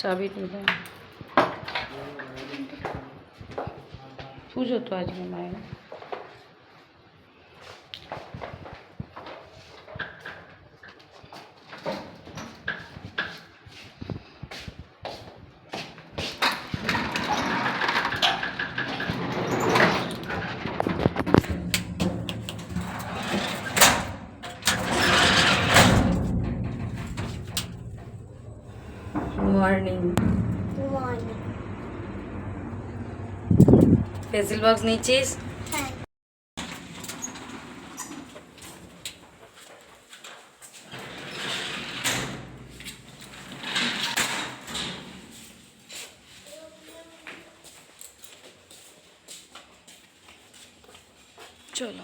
চাবি দিলে পুজো তো আজকে মায়ের। মর্নিং পেন্সিল বক্স নিয়েছিস? চলো।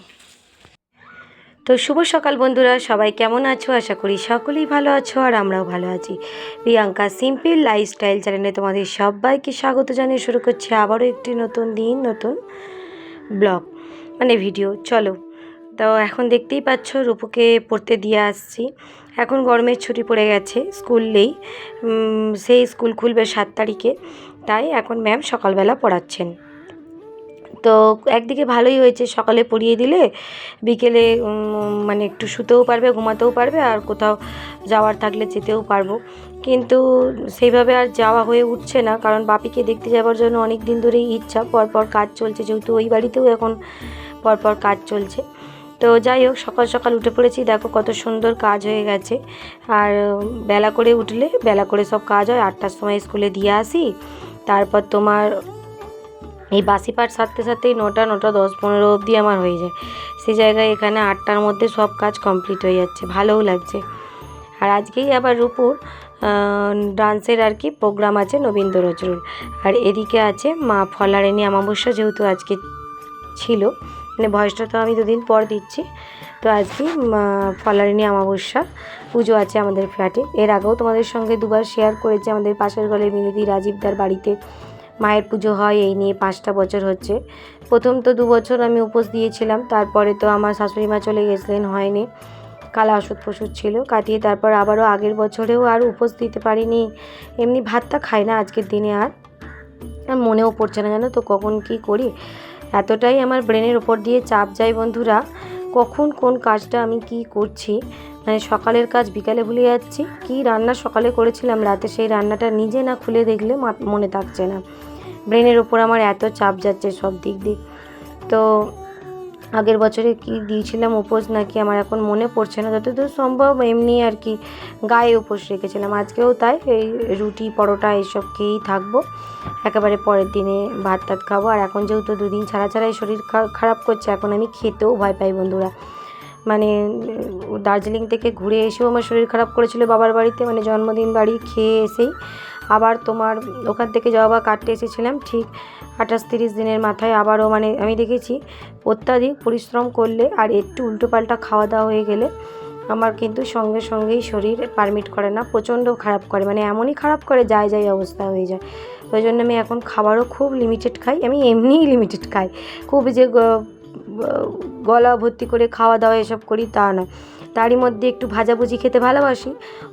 তো শুভ সকাল বন্ধুরা, সবাই কেমন আছো? আশা করি সকলেই ভালো আছো আর আমরাও ভালো আছি। প্রিয়াঙ্কা সিম্পল লাইফস্টাইল চ্যানেলে তোমাদের সবাইকে স্বাগত জানিয়ে শুরু করছি আবারও একটি নতুন দিন, নতুন ব্লগ মানে ভিডিও। চলো, তো এখন দেখতেই পাচ্ছ রূপুকে পড়তে দিয়ে আসছি। এখন গরমের ছুটি পড়ে গেছে, স্কুল নেই, সেই স্কুল খুলবে 7 তারিখে, তাই এখন ম্যাম সকালবেলা পড়াচ্ছেন। তো একদিকে ভালোই হয়েছে, সকালে পড়িয়ে দিলে বিকেলে মানে একটু শুতেও পারবে, ঘুমাতেও পারবে, আর কোথাও যাওয়ার থাকলে যেতেও পারবো। কিন্তু সেইভাবে আর যাওয়া হয়ে উঠছে না, কারণ বাপিকে দেখতে যাওয়ার জন্য অনেক দিন ধরেই ইচ্ছা, পরপর কাজ চলছে, যেহেতু ওই বাড়িতেও এখন পরপর কাজ চলছে। তো যাই হোক, সকাল সকাল উঠে পড়েছি, দেখো কত সুন্দর কাজ হয়ে গেছে। আর বেলা করে উঠলে বেলা করে সব কাজ হয়। 8টার সময় স্কুলে দিয়ে আসি, তারপর তোমার এই বাসি পাট সারতে সারতেই 9টা 10-15 অবধি আমার হয়ে যায়। সেই জায়গায় এখানে 8টার মধ্যে সব কাজ কমপ্লিট হয়ে যাচ্ছে, ভালোও লাগছে। আর আজকেই আবার রূপুর ডান্সের আর কি প্রোগ্রাম আছে নবীন্দ্র নজরুল। আর এদিকে আছে মা ফলারিনী অমাবস্যা, যেহেতু আজকে ছিল, মানে ভয়েসটা তো আমি 2 দিন পর দিচ্ছি। তো আজকে ফলারিনী অমাবস্যা পুজো আছে আমাদের ফ্ল্যাটে। এর আগেও তোমাদের সঙ্গে 2বার শেয়ার করেছি, আমাদের পাশের ঘরের মিনিদি রাজীবদার বাড়িতে মায়ের পুজো হয়, এই নিয়ে 5টা বছর হচ্ছে। প্রথম তো 2 বছর আমি উপোস দিয়েছিলাম, তারপরে তো আমার শাশুড়ি মা চলে গেছিলেন, হয়নি, কালা ওষুধ ফষুধ ছিল, কাটিয়ে তারপর আবারও আগের বছরেও আর উপোস দিতে পারিনি। এমনি ভাতটা খাই না আজকের দিনে, আর মনেও পড়ছে না, জানো তো কখন কি করি। এতটাই আমার ব্রেনের ওপর দিয়ে চাপ যায় বন্ধুরা, কখন কোন কাজটা আমি কি করছি, মানে সকালের কাজ বিকালে ভুলে যাচ্ছি। কি রান্না সকালে করেছিলাম রাতে, সেই রান্নাটা নিজে না খুলে দেখলে মনে থাকছে না। ব্রেনের ওপর আমার এত চাপ যাচ্ছে সব দিক দিয়ে। তো আগের বছরে কি দিয়েছিলাম উপোস নাকি আমার এখন মনে পড়ছে না, যতদূর সম্ভব এমনি আর কি গায়ে উপোস রেখেছিলাম। আজকেও তাই, এই রুটি পরোটা এইসব খেয়েই থাকবো, একেবারে পরের দিনে ভাত টাত খাবো। আর এখন যেহেতু 2 দিন ছাড়া ছাড়াই শরীর খারাপ করছে, এখন আমি খেতেও ভয় পাই বন্ধুরা। মানে দার্জিলিং থেকে ঘুরে এসেও আমার শরীর খারাপ করেছিল বাবার বাড়িতে, মানে জন্মদিন বাড়ি খেয়ে এসেই। আবার তোমার ওখান থেকে যাওয়া কাটতে এসেছিলাম ঠিক 28-30 দিনের মাথায় আবারও, মানে আমি দেখেছি অত্যাধিক পরিশ্রম করলে আর একটু উল্টোপাল্টা খাওয়া দাওয়া হয়ে গেলে আমার কিন্তু সঙ্গে সঙ্গেই শরীর পারমিট করে না, প্রচণ্ড খারাপ করে, মানে এমনই খারাপ করে যায় অবস্থা হয়ে যায়। ওই জন্য আমি এখন খাবারও খুব লিমিটেড খাই, আমি এমনিই লিমিটেড খাই, খুব যে গলা ভর্তি করে খাওয়া দাওয়া এসব করি তা নয়। তারই মধ্যে একটু ভাজাভুজি খেতে ভালোবাসি,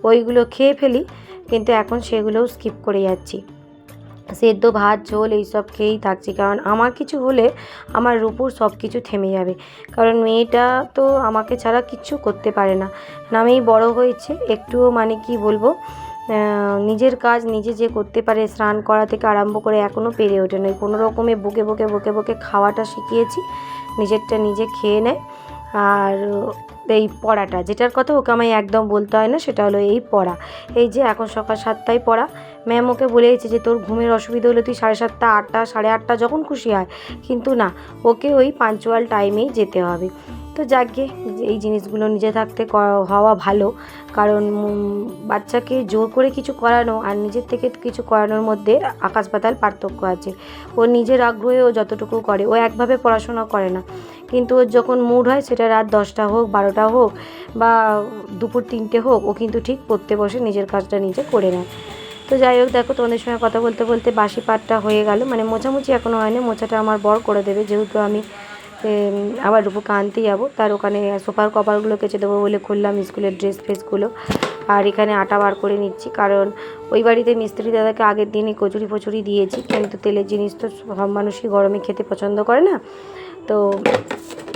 ওইগুলো খেয়ে ফেলি, কিন্তু এখন সেগুলোও স্কিপ করে যাচ্ছি। সেদ্ধ ভাত ঝোল এইসব খেয়েই থাকছি, কারণ আমার কিছু হলে আমার রূপুর সব কিছু থেমে যাবে, কারণ মেয়েটা তো আমাকে ছাড়া কিচ্ছু করতে পারে না। নামেই বড় হয়েছে, একটুও মানে কি বলবো, নিজের কাজ নিজে যে করতে পারে, স্নান করা থেকে আরম্ভ করে এখনও পেরে ওঠে না। কোনো রকমে বকে খাওয়াটা শিখিয়েছি, নিজেরটা নিজে খেয়ে নেয়। আর এই পড়াটা, যেটার কথা ওকে আমায় একদম বলতে হয় না, সেটা হলো এই পড়া। এই যে এখন সকাল 7টায় পড়া, ম্যাম ওকে বলেছে যে তোর ঘুমের অসুবিধা হলে তুই 7:30, 8টা, 8:30 যখন খুশি হয়, কিন্তু না, ওকে ওই পাঞ্চুয়াল টাইমেই যেতে হবে। তো যাকে এই জিনিসগুলো নিজে থাকতে হওয়া ভালো, কারণ বাচ্চাকে জোর করে কিছু করানো আর নিজের থেকে কিছু করানোর মধ্যে আকাশ পাতাল পার্থক্য আছে। ও নিজের আগ্রহে ও যতটুকু করে, ও একভাবে পড়াশোনা করে না, কিন্তু ওর যখন মুড হয়, সেটা রাত 10টা হোক, 12টা হোক, বা দুপুর 3টে হোক, ও কিন্তু ঠিক পড়তে বসে নিজের কাজটা নিজে করে নেয়। তো যাই হোক, দেখো তোমাদের সঙ্গে কথা বলতে বলতে বাসি পাটটা হয়ে গেল, মানে মোছামুছি এখনও হয়নি, মোছাটা আমার বর করে দেবে, যেহেতু আমি আবার রূপুকে আনতে যাবো, তার ওখানে সোফার কভারগুলো কেচে দেবো বলে খুললাম স্কুলের ড্রেস ফ্রেসগুলো। আর এখানে আটা বার করে নিচ্ছি, কারণ ওই বাড়িতে মিস্ত্রি দাদাকে আগের দিনই কচুরি ফচুরি দিয়েছি, কিন্তু তেলের জিনিস তো সব মানুষই গরমে খেতে পছন্দ করে না। তো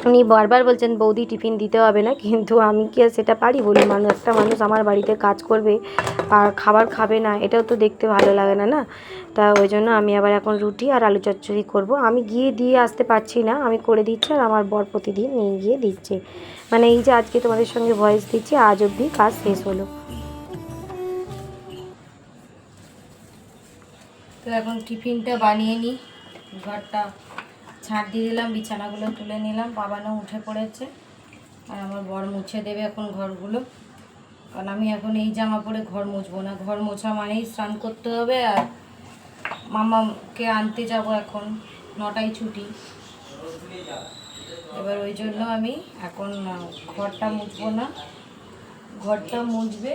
উনি বারবার বলছেন বৌদি টিফিন দিতে হবে না, কিন্তু আমি কি আর সেটা পারি বলি? একটা মানুষ আমার বাড়িতে কাজ করবে আর খাবার খাবে না, এটাও তো দেখতে ভালো লাগে না, না? তা ওই জন্য আমি আবার এখন রুটি আর আলু চচ্চড়ি করব। আমি গিয়ে দিয়ে আসতে পারছি না, আমি করে দিচ্ছি আর আমার বর প্রতিদিন নিয়ে গিয়ে দিচ্ছে। মানে এই যে আজকে তোমাদের সঙ্গে ভয়েস দিচ্ছি, আজ অবধি কাজ শেষ হলো। তো এখন টিফিনটা বানিয়ে নিই, ঘরটা ঝাঁট দিয়ে দিলাম, বিছানাগুলো তুলে নিলাম, বাবানও উঠে পড়েছে আর আমার বর মুছে দেবে এখন ঘরগুলো। কারণ আমি এখন এই জামা পরে ঘর মুছবো না, ঘর মোছা মানেই স্নান করতে হবে আর মামাকে আনতে যাব, এখন 9টায় ছুটি। এবার ওই জন্য আমি এখন ঘরটা মুছবো না, ঘরটা মুছবে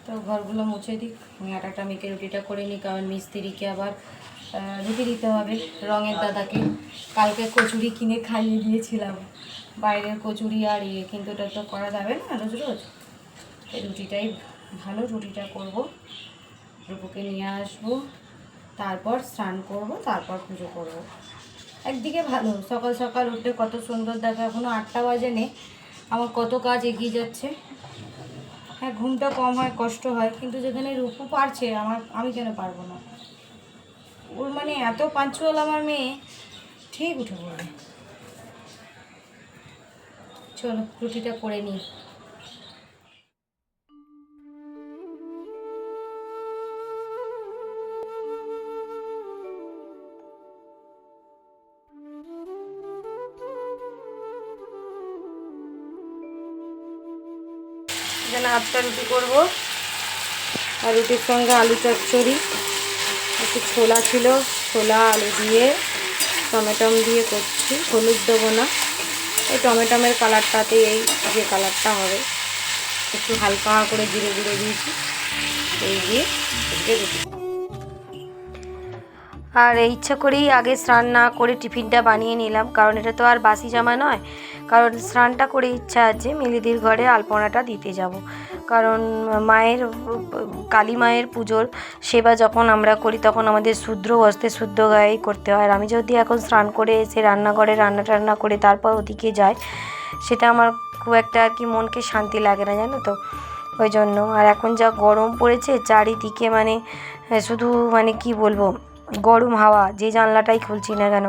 তো ঘরগুলো মুছে দিই। আমি আটাটা মেখে রুটিটা করে নিই, কারণ মিস্ত্রিকে আবার রুটি দিতে হবে, রঙের দাদাকে। কালকে কচুরি কিনে খাইয়ে দিয়েছিলাম, বাইরের কচুরি আর কিন্তু এটা তো করা যাবে না রোজ রোজ। এই রুটিটাই ভালো, রুটিটা করব, রূপুকে নিয়ে আসবো, তারপর স্নান করব, তারপর পুজো করব। একদিকে ভালো, সকাল সকাল উঠে কত সুন্দর, দেখো এখনও 8টা বাজেনি, আমার কত কাজ এগিয়ে যাচ্ছে। হ্যাঁ, ঘুমটা কম হয়, কষ্ট হয়, কিন্তু যেখানে রূপু পারছে আমি কেন পারবো না? ওর মানে এত পাঞ্চুয়াল আমার মেয়ে, ঠিক উঠে পড়বে। চলো রুটিটা করে নিই। এখানে 8টা রুটি করবো, আর রুটির সঙ্গে আলু চচ্চড়ি, একটু ছোলা ছিল, ছোলা আলু দিয়ে টমেটম দিয়ে করছি, হলুদ দেবো না, এই টমেটমের কালারটাতে এই যে কালারটা হবে, একটু হালকা করে জিরে গুঁড়ো দিয়েছি, এই দিয়ে রুটি। আর ইচ্ছা করেই আগে স্নান না করে টিফিনটা বানিয়ে নিলাম, কারণ এটা তো আর বাসি জামা নয়, কারণ স্নানটা করে ইচ্ছা আছে মিলিদির ঘরে আলপনাটা দিতে যাব। কারণ মায়ের কালী মায়ের পুজোর সেবা যখন আমরা করি, তখন আমাদের শুদ্র বস্ত্রে শুদ্ধ গায়েই করতে হয়। আর আমি যদি এখন স্নান করে এসে রান্নাঘরে রান্না করে তারপর ওদিকে যাই, সেটা আমার খুব একটা আর কি মনকে শান্তি লাগে না, জানো তো। ওই জন্য, আর এখন যা গরম পড়েছে চারিদিকে, মানে শুধু মানে কি বলবো, গরম হাওয়া, যে জানলাটাই খুলছি না কেন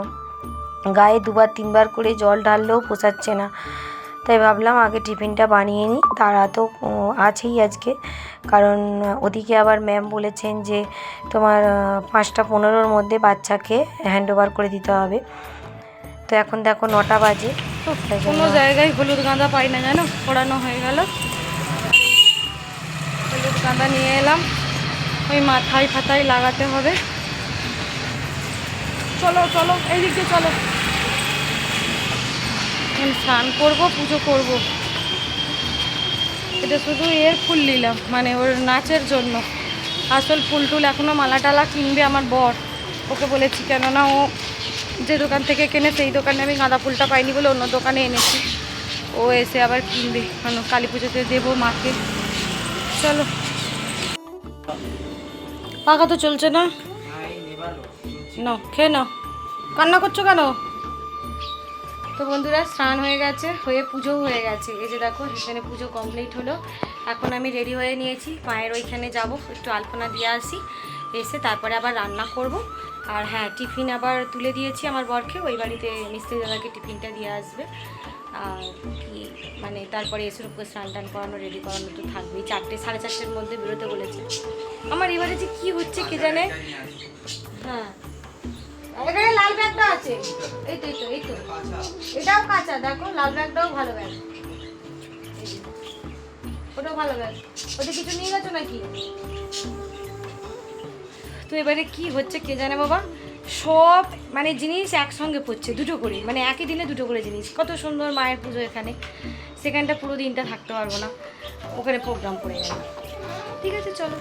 গায়ে 2-3বার করে জল ঢাললেও পোষাচ্ছে না। তাই ভাবলাম আগে টিফিনটা বানিয়ে নিই, তারা তো আছেই আজকে, কারণ ওদিকে আবার ম্যাম বলেছেন যে তোমার 5টা 15-র মধ্যে বাচ্চাকে হ্যান্ডওভার করে দিতে হবে। তো এখন দেখো 9টা বাজে, কোনো জায়গায় হলুদ গাঁদা পাই না, জানো, পড়ানো হয়ে গেল। হলুদ গাঁদা নিয়ে এলাম, ওই মাথায় ফাতায় লাগাতে হবে। চলো চলো এই দিকে চলো, স্নান করবো, পুজো করব। এটা শুধু এর ফুল নিলাম, মানে ওর নাচের জন্য। আসল ফুল টুল এখনও মালা টালা কিনবে আমার বর, ওকে বলেছি, কেননা ও যে দোকান থেকে কেনে সেই দোকানে আমি গাঁদা ফুলটা পাইনি বলে অন্য দোকানে এনেছি, ও এসে আবার কিনবে, কারণ কালী পুজোতে দেবো মাকে। চলো, পাখা তো চলছে না, নাও খেয়ে নাও, কান্না করছো কেন? তো বন্ধুরা, স্নান হয়ে গেছে, হয়ে পুজোও হয়ে গেছে, এই যে দেখো এখানে পুজো কমপ্লিট হলো। এখন আমি রেডি হয়ে নিয়েছি, মায়ের ওইখানে যাব, একটু আলপনা দিয়ে আসি, এসে তারপরে আবার রান্না করব। আর হ্যাঁ, টিফিন আবার তুলে দিয়েছি আমার বরকে, ওই বাড়িতে মিস্ত্রি দাদাকে টিফিনটা দিয়ে আসবে। আর কি মানে তারপরে এসে উপরে স্নান টান করানো, রেডি করানো তো থাকবেই। 4-4:30-এর মধ্যে বেরোতে বলেছে। আমার এবারে যে কী হচ্ছে কে জানে। হ্যাঁ, এখানে লাল ব্যাগটা আছে, এই তো এটাও কাঁচা, দেখো লাল ব্যাগটাও ভালো ব্যাগ, ওটাও ভালো ব্যাগ। ওটা কিছু নিয়ে গেছো নাকি? তো এবারে কি হচ্ছে কে জানে বাবা, সব মানে জিনিস একসঙ্গে পড়ছে, দুটো করে, মানে একই দিনে দুটো করে জিনিস। কত সুন্দর মায়ের পুজো এখানে, সেখানটা পুরো দিনটা থাকতে পারবো না, ওখানে প্রোগ্রাম পড়ে যাবে। ঠিক আছে চলো।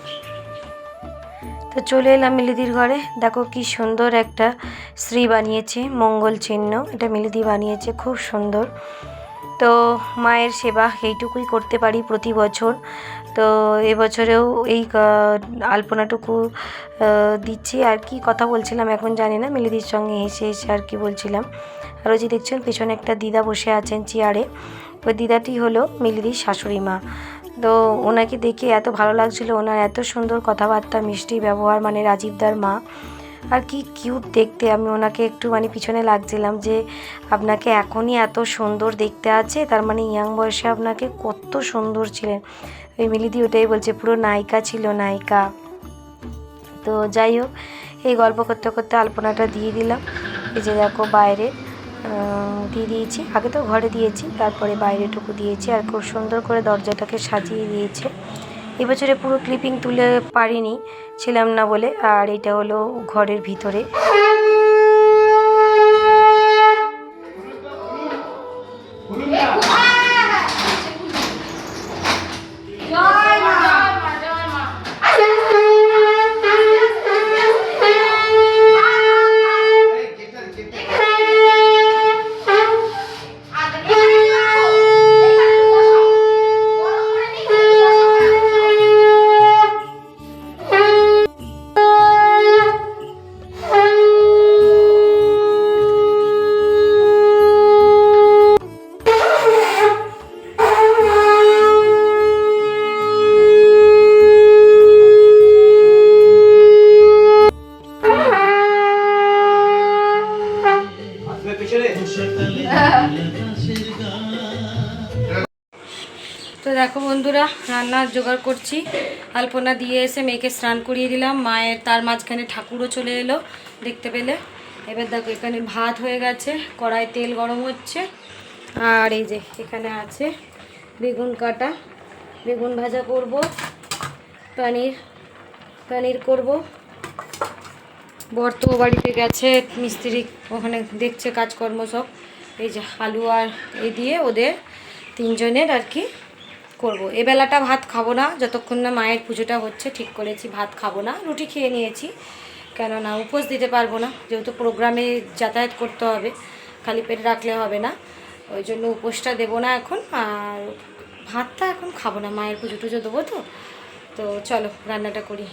তো চলে এলাম মিলিদির ঘরে। দেখো কি সুন্দর একটা শ্রী বানিয়েছে, মঙ্গল চিহ্ন, এটা মিলিদি বানিয়েছে, খুব সুন্দর। তো মায়ের সেবা এইটুকুই করতে পারি প্রতি বছর। তো এবছরেও এই আলপনাটুকু দিচ্ছি। আর কি কথা বলছিলাম এখন জানি না, মিলিদির সঙ্গে হেসে হেসে আর কি বলছিলাম। আর ওই যে দেখছেন পেছনে একটা দিদা বসে আছেন চেয়ারে, ওই দিদাটি হলো মিলিদির শাশুড়ি মা। তো ওনাকে দেখে এত ভালো লাগছিল, ওনার এত সুন্দর কথাবার্তা, মিষ্টি ব্যবহার, মানে রাজীবদার মা। আর কি কিউট দেখতে। আমি ওনাকে একটু মানে পিছনে লাগছিলাম যে আপনাকে এখনই এত সুন্দর দেখতে আছে, তার মানে ইয়াং বয়সে আপনাকে কত সুন্দর ছিলেন। ওই মিলিদি ওটাই বলছে, পুরো নায়িকা ছিল, নায়িকা। তো যাই হোক, এই গল্প করতে করতে আলপনাটা দিয়ে দিলাম। এই যে দেখো বাইরে দিয়ে দিয়েছি, আগে তো ঘরে দিয়েছি, তারপরে বাইরেটুকু দিয়েছি। আর খুব সুন্দর করে দরজাটাকে সাজিয়ে দিয়েছে। এবছরে পুরো ক্লিপিং তুলে পারিনি, ছিলাম না বলে। আর এটা হলো ঘরের ভিতরে। তো দেখো বন্ধুরা, রান্নার জোগাড় করছি। আলপনা দিয়ে এসে মেয়েকে স্নান করিয়ে দিলাম, মায়ের তার মাঝখানে ঠাকুরও চলে এলো দেখতে পেলে। এবার দেখো এখানে ভাত হয়ে গেছে, কড়াই তেল গরম হচ্ছে। আর এই যে এখানে আছে বেগুন কাটা, বেগুন ভাজা করব, পনির করব। বর তো বাড়িতে গেছে, মিস্ত্রি ওখানে দেখছে কাজকর্ম সব। এই যে আলু আর এই দিয়ে ওদের তিনজনের আর কি করবো। এবেলাটা ভাত খাবো না, যতক্ষণ না মায়ের পুজোটা হচ্ছে। ঠিক করেছি ভাত খাবো না, রুটি খেয়ে নিয়েছি, কেননা উপোস দিতে পারবো না, যেহেতু প্রোগ্রামে যাতায়াত করতে হবে, খালি পেটে রাখলে হবে না। ওই জন্য উপোসটা দেবো না এখন। আর ভাতটা এখন খাবো না, মায়ের পুজো টুজো দেবো। তো চলো রান্নাটা করি।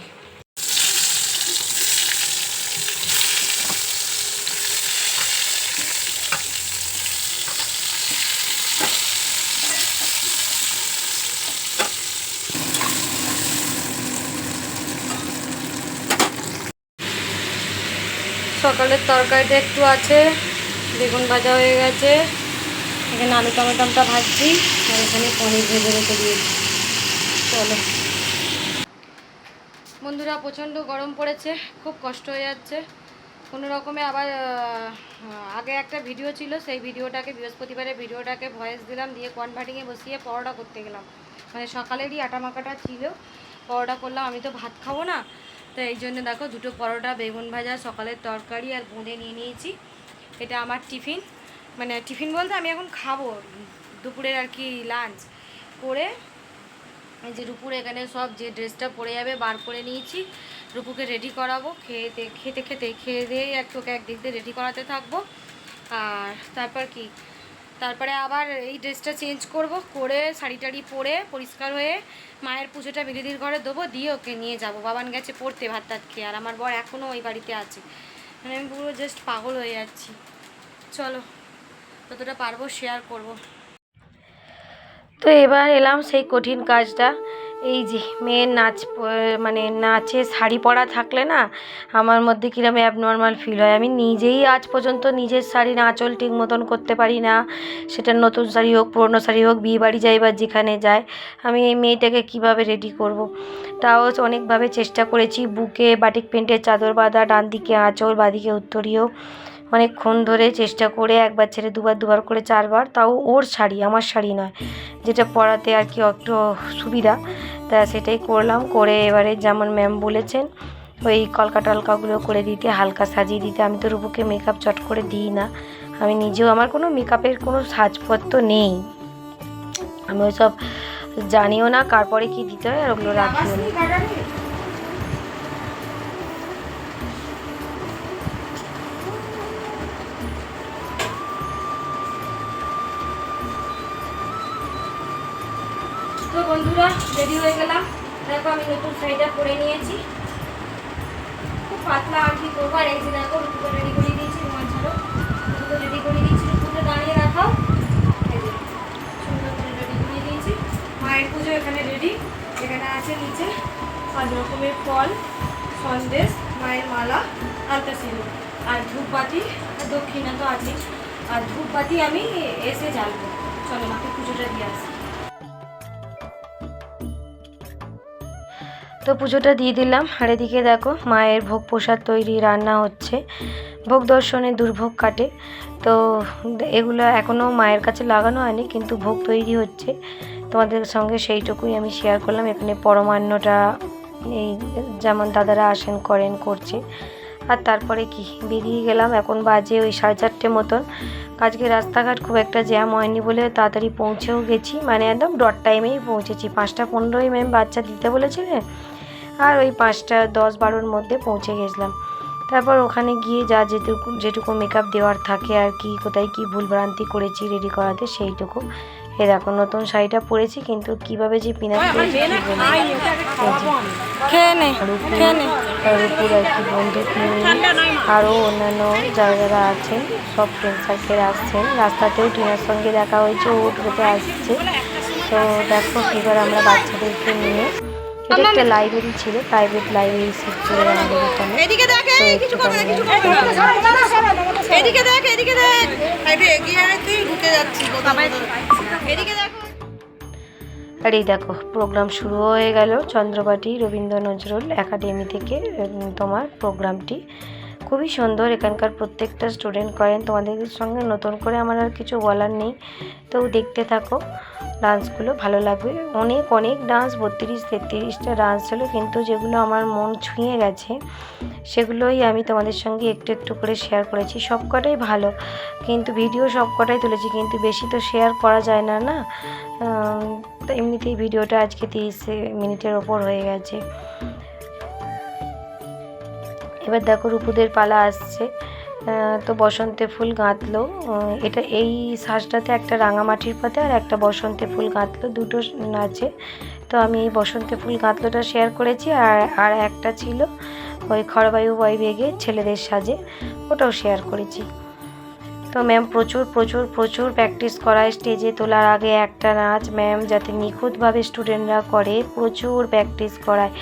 সকালের তরকারিটা একটু আছে, বেগুন ভাজা হয়ে গেছে, এখানে আলু টমেটোটা ভাজছি, আর এখানে পনির ভেজে রেখে দিয়েছি। চলো বন্ধুরা, প্রচণ্ড গরম পড়েছে, খুব কষ্ট হয়ে যাচ্ছে। কোনো রকমে আবার আগে একটা ভিডিও ছিল, সেই ভিডিওটাকে বৃহস্পতিবারের ভিডিওটাকে ভয়েস দিলাম, দিয়ে কনভার্টিংয়ে বসিয়ে পরোটা করতে গেলাম। মানে সকালেরই আটা মাখাটা ছিল, পরোটা করলাম। আমি তো ভাত খাবো না, তো এই জন্য দেখো দুটো পরোটা, বেগুন ভাজা, সকালের তরকারি আর বোঁদে নিয়ে নিয়েছি। এটা আমার টিফিন, মানে টিফিন বলতে আমি এখন খাবো দুপুরের আর কি লাঞ্চ করে। এই যে রূপুর এখানে সব যে ড্রেসটা পরে যাবে বার করে নিয়েছি, রূপুকে রেডি করাবো। খেয়ে দিয়ে ওকে একদিক দিয়ে রেডি করাতে থাকবো। আর তারপরে আবার এই ড্রেসটা চেঞ্জ করব, করে শাড়ি টাড়ি পরে পরিষ্কার হয়ে মায়ের পুজোটা মিলিদির ঘরে দেবো, দিয়ে ওকে নিয়ে যাব। বাবান গেছে পড়তে ভাত টাত খেয়ে, আর আমার বর এখনও ওই বাড়িতে আছে। মানে আমি পুরো জাস্ট পাগল হয়ে যাচ্ছি। চলো যতটা পারবো শেয়ার করব। তো এবার এলাম সেই কঠিন কাজটা। এই যে মেয়ের মানে নাচে শাড়ি পরা থাকলে না আমার মধ্যে কীরকম অ্যাবনর্মাল ফিল হয়। আমি নিজেই আজ পর্যন্ত নিজের শাড়ির আঁচল ঠিক মতন করতে পারি না, সেটা নতুন শাড়ি হোক পুরনো শাড়ি হোক, বিয়ে বাড়ি যাই বা যেখানে যায়, আমি এই মেয়েটাকে কিভাবে রেডি করব। তাও অনেকভাবে চেষ্টা করেছি, বুকে বাটিক প্রিন্টের চাদর বাঁধা, ডান দিকে আঁচল, বাঁদিকে উত্তরীয়, অনেকক্ষণ ধরে চেষ্টা করে একবার ছেড়ে দুবার করে 4বার, তাও ওর শাড়ি, আমার শাড়ি নয়, যেটা পরাতে আর কি একটু সুবিধা, তা সেটাই করলাম। করে এবারে যেমন ম্যাম বলেছেন ওই কলকা টলকাগুলো করে দিতে, হালকা সাজিয়ে দিতে। আমি তো রূপুকে মেকআপ চট করে দিই না, আমি নিজেও, আমার কোনো মেকআপের কোনো সাজপত্র নেই। আমি ওইসব জানিও না কার পরে কী দিতে হয়, আর ওগুলো রাখিও না। তো বন্ধুরা রেডি হয়ে গেলাম। দেখো আমি নতুন শাড়িটা পরে নিয়েছি, খুব পাতলা, আর কি করবো। আর এই যে দেখো রুপুকে রেডি করে দিয়েছি, রুমাল ছাড়ো, রুপুকে রেডি করে দিয়েছি। রুপুকে দাঁড়িয়ে রাখাও, এই যে সুন্দর করে রেডি করে দিয়েছি। মায়ের পুজো এখানে রেডি। এখানে আছে নিচে 5 রকমের ফল, সন্দেশ, মায়ের মালা, আলতা সিঁদুর আর ধূপবাতি, দক্ষিণা তো আছে। আর ধূপবাতি আমি এসে জ্বালবো। চলো মাকে পুজোটা দিয়ে আসি। তো পুজোটা দিয়ে দিলাম। আর এদিকে দেখো মায়ের ভোগ প্রসাদ তৈরি, রান্না হচ্ছে। ভোগ দর্শনে দুর্ভোগ কাটে। তো এগুলো এখনও মায়ের কাছে লাগানো হয়নি, কিন্তু ভোগ তৈরি হচ্ছে। তোমাদের সঙ্গে সেইটুকুই আমি শেয়ার করলাম। এখানে পরমান্নটা এই যেমন দাদারা আসেন করেন করছে। আর তারপরে কি বেরিয়ে গেলাম। এখন বাজে ওই 4:30 মতন। আজকে রাস্তাঘাট খুব একটা জ্যাম হয়নি বলে তাড়াতাড়ি পৌঁছেও গেছি, মানে একদম ডট টাইমেই পৌঁছেছি। 5:15 ম্যাম বাচ্চা দিতে বলেছিলেন, আর ওই 5:10-12-র মধ্যে পৌঁছে গেছিলাম। তারপর ওখানে গিয়ে যা যেটুকু মেকআপ দেওয়ার থাকে আর কি, কোথায় কি ভুলভ্রান্তি করেছি রেডি করাতে সেইটুকু। এ দেখো নতুন শাড়িটা পরেছি, কিন্তু কীভাবে যে পিনাক করেছি রূপুর আর কি বন্ধু আরও অন্যান্য যারা যারা আছেন সব ফ্রেন্ড সার্কেল আসছেন। রাস্তাতেও টিনার সঙ্গে দেখা হয়েছে, ও টোটোতে আসছে। তো দেখো এবার আমরা বাচ্চাদেরকে নিয়ে, এটা একটা লাইব্রেরি ছিল, প্রাইভেট লাইব্রেরি সিট ছিল আমাদের এখানে। আর এই দেখো প্রোগ্রাম শুরু হয়ে গেল। চন্দ্রবাটি রবীন্দ্র নজরুল একাডেমি থেকে তোমার প্রোগ্রামটি খুবই সুন্দর। এখানকার প্রত্যেকটা স্টুডেন্ট করেন। তোমাদের সঙ্গে নতুন করে আমার আর কিছু বলার নেই, তো দেখতে থাকো। ডান্সগুলো ভালো লাগবে। অনেক অনেক ডান্স, 32-33টা ডান্স ছিল, কিন্তু যেগুলো আমার মন ছুঁয়ে গেছে সেগুলোই আমি তোমাদের সঙ্গে একটু একটু করে শেয়ার করেছি। সবকটাই ভালো, কিন্তু ভিডিও সবকটাই তুলেছি, কিন্তু বেশি তো শেয়ার করা যায় না না। তো এমনিতেই ভিডিওটা আজকে 30 মিনিটের ওপর হয়ে গেছে। এবার দেখো রূপুদের পালা আসছে। তো বসন্তে ফুল গাঁথলো। এটা এই সাজটাতে একটা রাঙামাটির পাতে আর একটা বসন্তে ফুল গাঁথলো, দুটো আছে। তো আমি এই বসন্তে ফুল গাঁথলোটা শেয়ার করেছি, আর একটা ছিল ওই খড়বায়ু বয় বেগে ছেলেদের সাজে, ওটাও শেয়ার করেছি। তো ম্যাম প্রচুর প্রচুর প্রচুর প্র্যাকটিস করায়। স্টেজে তোলার আগে একটা নাচ ম্যাম যাতে নিখুঁতভাবে স্টুডেন্টরা করে, প্রচুর প্র্যাকটিস করায়।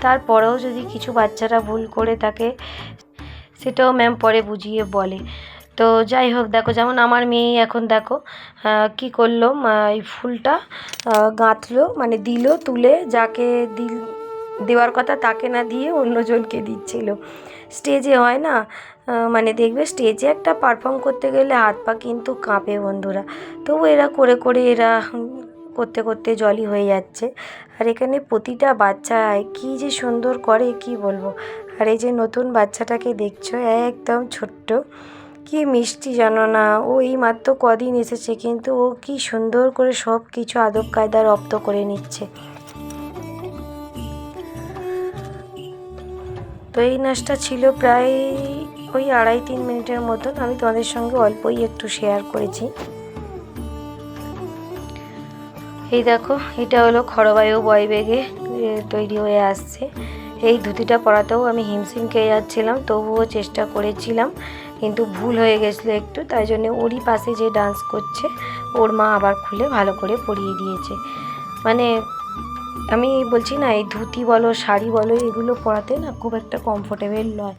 তারপরেও যদি কিছু বাচ্চারা ভুল করে থাকে সেটাও ম্যাম পরে বুঝিয়ে বলে। তো যাই হোক, দেখো যেমন আমার মেয়ে এখন দেখো কি করলো, এই ফুলটা গাঁথলো, মানে দিল তুলে, যাকে দেওয়ার কথা তাকে না দিয়ে অন্যজনকে দিচ্ছিল। স্টেজে হয় না, মানে দেখবে স্টেজে একটা পারফর্ম করতে গেলে হাত পা কিন্তু কাঁপে বন্ধুরা। তবু এরা করে করে এরা করতে করতে জলই হয়ে যাচ্ছে। আর এখানে প্রতিটা বাচ্চায় কী যে সুন্দর করে কি বলবো। আর এই যে নতুন বাচ্চাটাকে দেখছো একদম ছোট্ট, কি মিষ্টি জানো না। ও এই মাত্র কদিন এসেছে, কিন্তু ও কি সুন্দর করে সব কিছু আদব কায়দা রপ্ত করে নিচ্ছে। তো এই নাচটা ছিল প্রায় ওই 2.5-3 মিনিটের মতন। আমি তোমাদের সঙ্গে অল্পই একটু শেয়ার করেছি। এই দেখো এটা হলো খড়বায়ু বয় বেগে তৈরি হয়ে আসছে। এই ধুতিটা পরাতেও আমি হিমশিম খেয়ে যাচ্ছিলাম, তবুও চেষ্টা করেছিলাম, কিন্তু ভুল হয়ে গেছিলো একটু। তাই জন্য ওরই পাশে যে ডান্স করছে ওর মা আবার খুলে ভালো করে পরিয়ে দিয়েছে। মানে আমি বলছি না, এই ধুতি বলো শাড়ি বলো এগুলো পরাতে না খুব একটা কমফোর্টেবল নয়।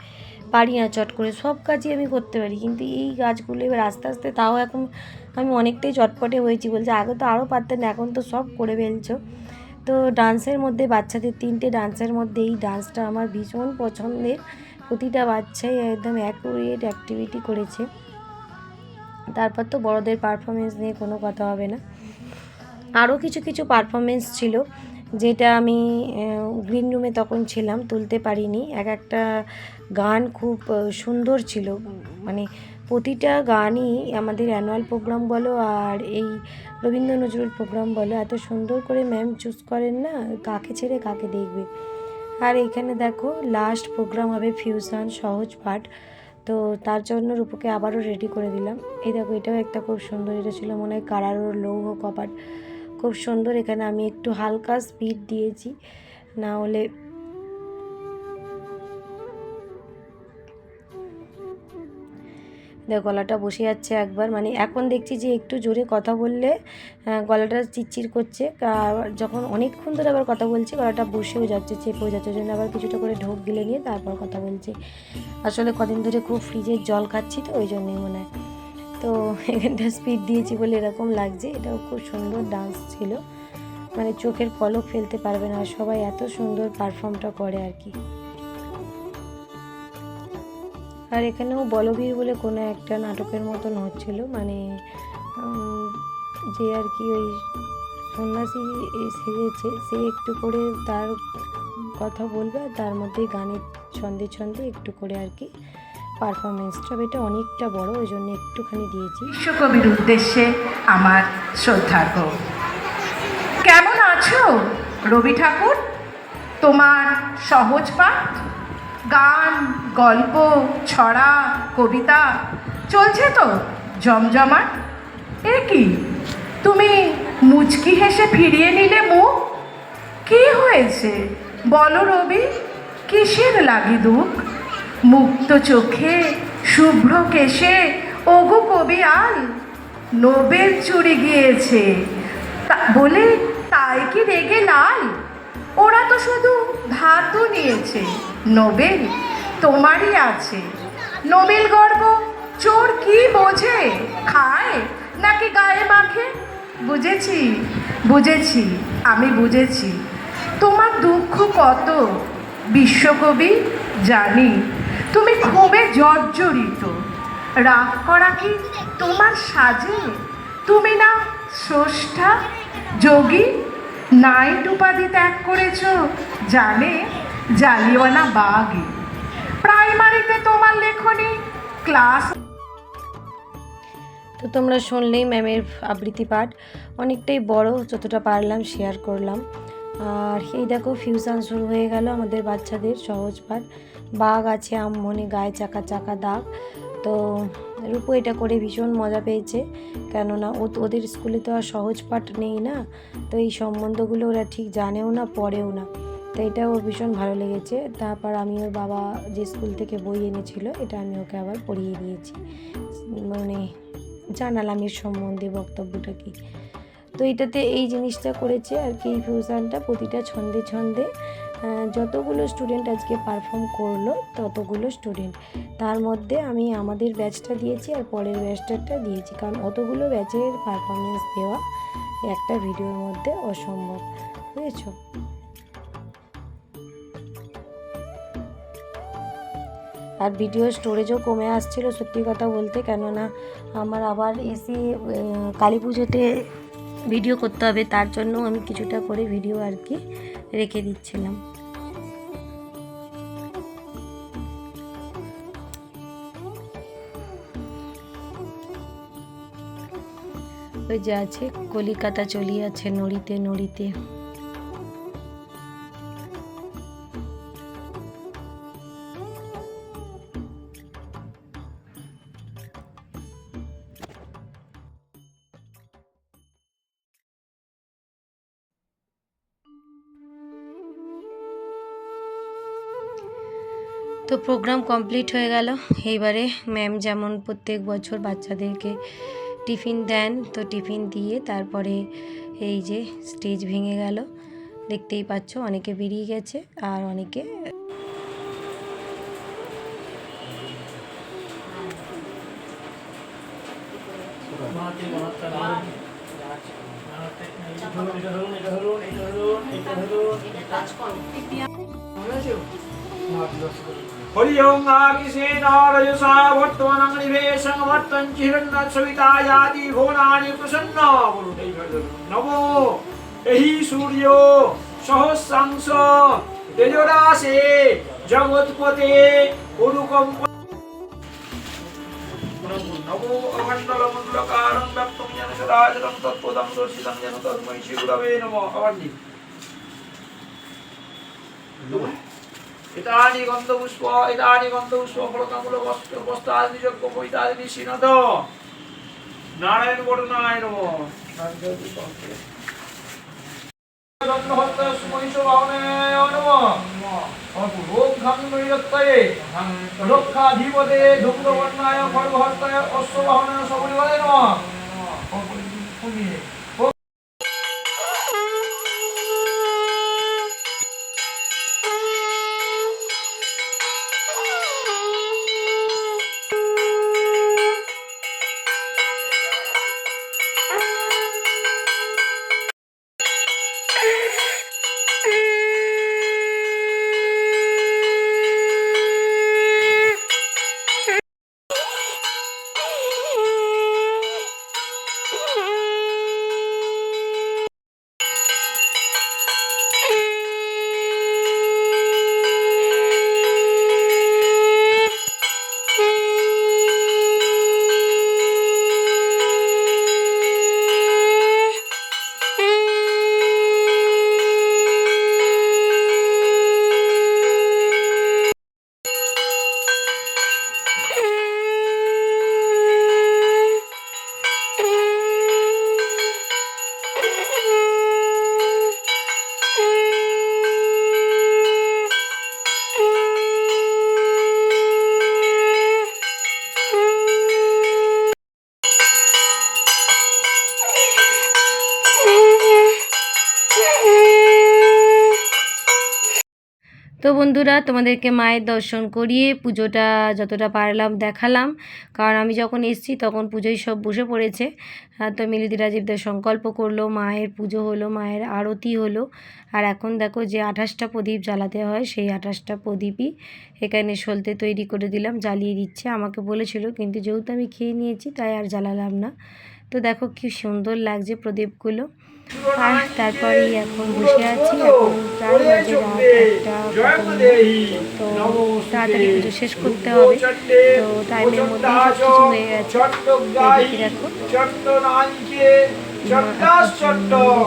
পারি না চট করে, সব কাজই আমি করতে পারি, কিন্তু এই কাজগুলো এবার আস্তে আস্তে তাও এখন আমি অনেকটাই চটপটে হয়েছি। বলছে আগে তো আরও পারতেন, এখন তো সব করে ফেলছো। তো ডান্সের মধ্যে বাচ্চাদের 3টে ডান্সের মধ্যে এই ডান্সটা আমার ভীষণ পছন্দের। প্রতিটা বাচ্চাই একদম অ্যাকুরেট অ্যাক্টিভিটি করেছে। তারপর তো বড়দের পারফরমেন্স নিয়ে কোনো কথা হবে না। আরও কিছু কিছু পারফরমেন্স ছিল যেটা আমি গ্রিন রুমে তখন ছিলাম, তুলতে পারিনি। একটা গান খুব সুন্দর ছিল, মানে প্রতিটা গানই আমাদের অ্যানুয়াল প্রোগ্রাম বলো আর এই রবীন্দ্র নজরুল প্রোগ্রাম বলো এত সুন্দর করে ম্যাম চুজ করেন না, কাকে ছেড়ে কাকে দেখবে। আর এখানে দেখো লাস্ট প্রোগ্রাম হবে ফিউশন সহজ পাঠ, তো তার জন্য রূপকে আবারও রেডি করে দিলাম। এই দেখো এটাও একটা খুব সুন্দর, এটা ছিল মনে হয় কারারোর লৌহ কপাট, খুব সুন্দর। এখানে আমি একটু হালকা স্পিড দিয়েছি, না হলে গলাটা বসে যাচ্ছে একবার, মানে এখন দেখছি যে একটু জোরে কথা বললে গলাটা চিরচির করছে, যখন অনেকক্ষণ ধরে আবার কথা বলছি গলাটা বসেও যাচ্ছে, চেপেও যাচ্ছে, ওই জন্য আবার কিছুটা করে ঢোক গিলে নিয়ে তারপর কথা বলছি। আসলে কদিন ধরে খুব ফ্রিজের জল খাচ্ছি তো ওই জন্যই মনে হয়। তো এখানটা স্পিড দিয়েছি বলে এরকম লাগছে। এটাও খুব সুন্দর ডান্স ছিল, মানে চোখের পলক ফেলতে পারবে না, সবাই এত সুন্দর পারফর্মটা করে আর কি। আর এখানেও বলবীর বলে কোনো একটা নাটকের মতন হচ্ছিল, মানে যে আর কি ওই সন্ন্যাসী সেজেছে, সে একটু করে তার কথা বলবে আর তার মধ্যেই গানের ছন্দে ছন্দে একটু করে আর কি পারফরমেন্সটা, এটা অনেকটা বড় ওই জন্য একটুখানি দিয়েছি। বিশ্বকবির উদ্দেশ্যে আমার শ্রদ্ধার্ঘ। কেমন আছো রবি ঠাকুর? তোমার সহজ পাঠ, গান, গল্প, ছড়া, কবিতা চলছে তো জমজমাট? এ কি, তুমি মুচকি হেসে ফিরিয়ে নিলে মুখ? কি হয়েছে বলো রবি, কিসের লাগি দুঃখ? মুক্ত চোখে শুভ্র কেশে ওগো কবি আল, নোবেল চুরি গিয়েছে বলে তাই কি রেগে লাল? ওরা তো শুধু ধাতু নিয়েছে, নোবেল তোমারই আছে। নোবেল গর্ব চোর কি বোঝে, খায় নাকি গায়ে মাখে? বুঝেছি বুঝেছি আমি বুঝেছি তোমার দুঃখ কত বিশ্বকবি, জানি তুমি ক্ষোভে জর্জরিত। রাগ করা কি তোমার সাজে? তুমি না স্রষ্টা, যোগী, নাইট উপাধি ত্যাগ করেছ জানে জালিওয়ালা বাগে। প্রাইমারিতে তোমার লেখনী ক্লাস। তো তোমরা শুনলেই ম্যামের আবৃত্তি পাঠ, অনেকটাই বড়, যতটা পারলাম শেয়ার করলাম। আর এই দেখো ফিউশন শুরু হয়ে গেল আমাদের বাচ্চাদের সহজ পাঠ। বাঘ আছে আম্মনে গায়ে চাকা চাকা দাগ। তো রূপো এটা করে ভীষণ মজা পেয়েছে, কেননা ওদের স্কুলে তো আর সহজ পাঠ নেই না, তো এই সম্বন্ধগুলো ওরা ঠিক জানেও না পড়েও না, তো এটা ওর ভীষণ ভালো লেগেছে। তারপর আমি ওর বাবা যে স্কুল থেকে বই এনেছিল এটা আমি ওকে আবার পড়িয়ে দিয়েছি, মানে জানালাম এর সম্বন্ধে বক্তব্যটা কী। তো এটাতে এই জিনিসটা করেছে আর কি, এই ফিউশনটা প্রতিটা ছন্দে ছন্দে যতগুলো স্টুডেন্ট আজকে পারফর্ম করলো ততগুলো স্টুডেন্ট, তার মধ্যে আমি আমাদের ব্যাচটা দিয়েছি আর পরের ব্যাচটারটা দিয়েছি, কারণ অতগুলো ব্যাচের পারফরমেন্স দেওয়া একটা ভিডিওর মধ্যে অসম্ভব, বুঝেছ। আর ভিডিও স্টোরেজও কমে আসছিল সত্যি কথা বলতে, কেননা আমার আবার এসে কালী পুজোতে ভিডিও করতে হবে, তার জন্য আমি কিছুটা করে ভিডিও আর কি রেখে দিচ্ছিলাম। ওই যে আছে কলিকাতা চলিয়াছে নড়িতে নড়িতে। তো প্রোগ্রাম কমপ্লিট হয়ে গেল। এইবারে ম্যাম যেমন প্রত্যেক বছর বাচ্চাদেরকে টিফিন দেন, তো টিফিন দিয়ে তারপরে এই যে স্টেজ ভেঙে গেল, দেখতেই পাচ্ছ অনেকে বেরিয়ে গেছে আর অনেকে हरि ओम आगिसेनारयसा वर्तमानं निवेशं वर्तञ्चिरन्न सवितायादि घोराणि प्रसन्न नमो एहि सूर्यो सहस्रांश तेजोराशे जगत्पते उरुकं নমো অখণ্ডলমণ্ডলকারং ব্যাপ্তং যেন সদাচরং তৎপদং দর্শিতং যেন তস্मै শ্রী গুরবে নমঃ। আবার নি এতানি গন্ধপুষ্প ফলকামূল বস্ত্রাদি যজ্ঞ পৈতাদি সিনদ নারায়ণ বরুণায় নমঃ। রক্ষাধিপতে ধূম্রবর্ণায় খড়্গহস্তায় অশ্ববাহনায় সপরিবারে নমঃ। তো বন্ধুরা, তোমাদেরকে মায়ের দর্শন করিয়ে পুজোটা যতটা পারলাম দেখালাম, কারণ আমি যখন এসেছি তখন পুজোয় সব বসে পড়েছে। তো মিলিদি রাজীবদের সংকল্প করলো, মায়ের পুজো হলো, মায়ের আরতি হলো। আর এখন দেখো যে 28টা প্রদীপ জ্বালাতে হয়, সেই 28টা প্রদীপই এখানে সলতে তৈরি করে দিলাম, জ্বালিয়ে দিচ্ছে। আমাকে বলেছিল, কিন্তু যেহেতু আমি খেয়ে নিয়েছি তাই আর জ্বালালাম না। তো দেখো কি সুন্দর লাগছে প্রদীপগুলো। আর তারপরে এখন বসে আছি, এখন প্রায় বাজে রাত 1টা। তো তাড়াতাড়ি পুজো শেষ করতে হবে, তো টাইমের মধ্যেই সব কিছু হয়ে গেছে। দেখো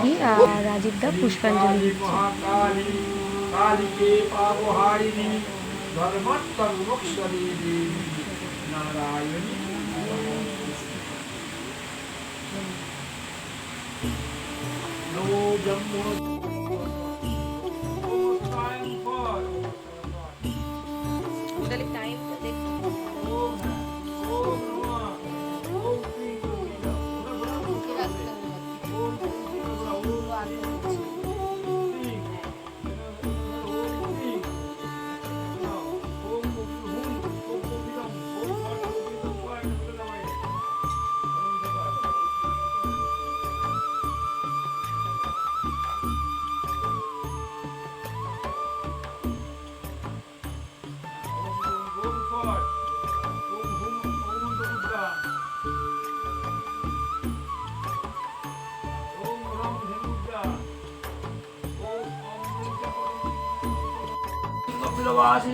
দিদি আর রাজীবদা পুষ্পাঞ্জলি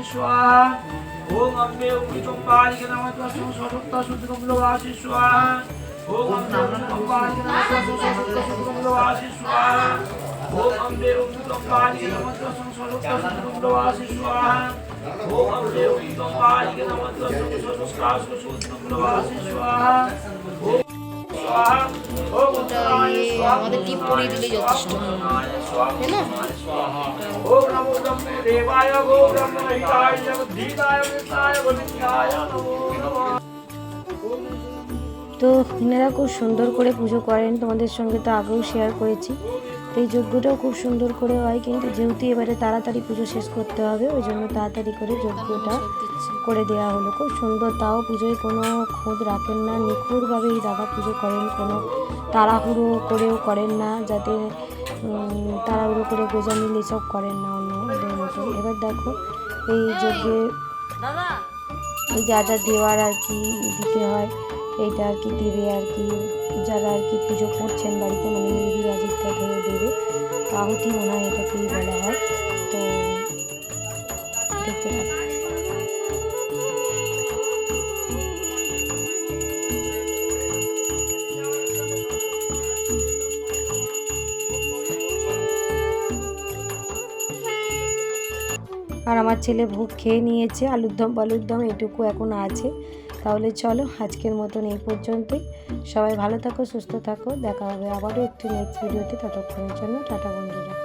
स्वाहा ओम अम्बे उम्बिचम्बालिके नमः तस्मै स्वसुप्ता शुद्धकमलवासी स्वाहा ओम अम्बे उम्बिचम्बालिके नमः तस्मै स्वसुप्ता शुद्धकमलवासी स्वाहा ओम अम्बे उम्बिचम्बालिके नमः तस्मै स्वसुप्ता शुद्धकमलवासी स्वाहा ओम अम्बे उम्बिचम्बालिके नमः तस्मै स्वसुप्ता शुद्धकमलवासी स्वाहा আমাদের টিপ পরিয়ে দিলে যথেষ্ট, তাই না? ओम नमो ब्रह्मे देवाय गो ब्रह्महिताय जगदीताय विष्णाय गोविन्दाय नमो नमः। তো এনারা খুব সুন্দর করে পুজো করেন, তোমাদের সঙ্গে তো আগেও শেয়ার করেছি। এই যজ্ঞটাও খুব সুন্দর করে হয়, কিন্তু যেহেতু এবারে তাড়াতাড়ি পুজো শেষ করতে হবে, ওই জন্য তাড়াতাড়ি করে যজ্ঞটা করে দেওয়া হলো। খুব সুন্দর, তাও পুজোয় কোনো খুঁত রাখেন না, নিখুঁতভাবে এই দাদা পুজো করেন, কোনো তাড়াহুড়ো করেও করেন না, যাতে তাড়াহুড়ো করে গোজামিল এসব করেন না অন্যদের মতন। এবার দেখো এই যজ্ঞে এই যা যা দেওয়ার আর কি দিতে হয়, এইটা আর কি দেবে আর কি, যারা আর কি পুজো করছেন বাড়িতে, মানে মিলিদি রাজীবটা ধরে দেবে, আহুতি মনে হয় এটাকেই বলা হয়। তো দেখতে থাকো। আর আমার ছেলে ভোগ খেয়ে নিয়েছে, আলুর দম এটুকু এখন আছে। তাহলে চলো আজকের মতন এই পর্যন্তই। সবাই ভালো থাকো, সুস্থ থাকো, দেখা হবে আবারও একটি নেক্সট ভিডিওতে। ততক্ষণের জন্য টাটা বন্ধুরা।